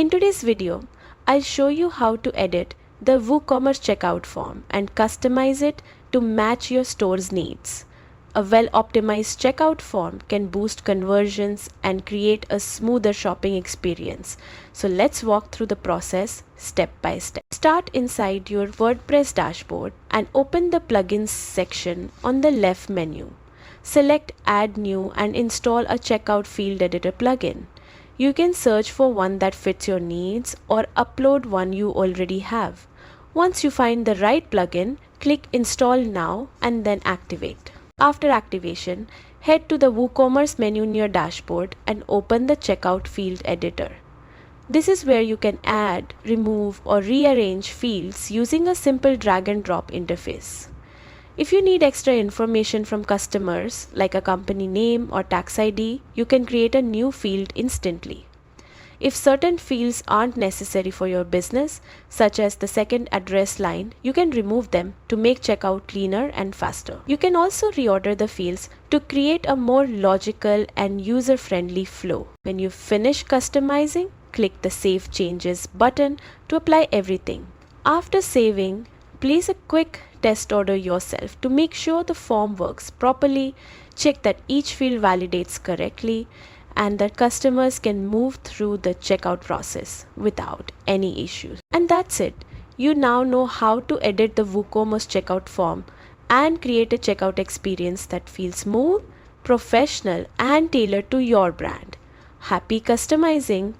In today's video, I'll show you how to edit the WooCommerce Checkout Form and customize it to match your store's needs. A well-optimized checkout form can boost conversions and create a smoother shopping experience. So let's walk through the process step by step. Start inside your WordPress dashboard and open the Plugins section on the left menu. Select Add New and install a Checkout Field Editor plugin. You can search for one that fits your needs or upload one you already have. Once you find the right plugin, click Install Now and then Activate. After activation, head to the WooCommerce menu in your dashboard and open the Checkout Field Editor. This is where you can add, remove, or rearrange fields using a simple drag and drop interface. If you need extra information from customers, like a company name or tax ID, you can create a new field instantly. If certain fields aren't necessary for your business, such as the second address line, you can remove them to make checkout cleaner and faster. You can also reorder the fields to create a more logical and user-friendly flow. When you finish customizing, click the Save Changes button to apply everything. After saving, place a quick test order yourself to make sure the form works properly, check that each field validates correctly, and that customers can move through the checkout process without any issues. And that's it. You now know how to edit the WooCommerce checkout form and create a checkout experience that feels smooth, professional, and tailored to your brand. Happy customizing!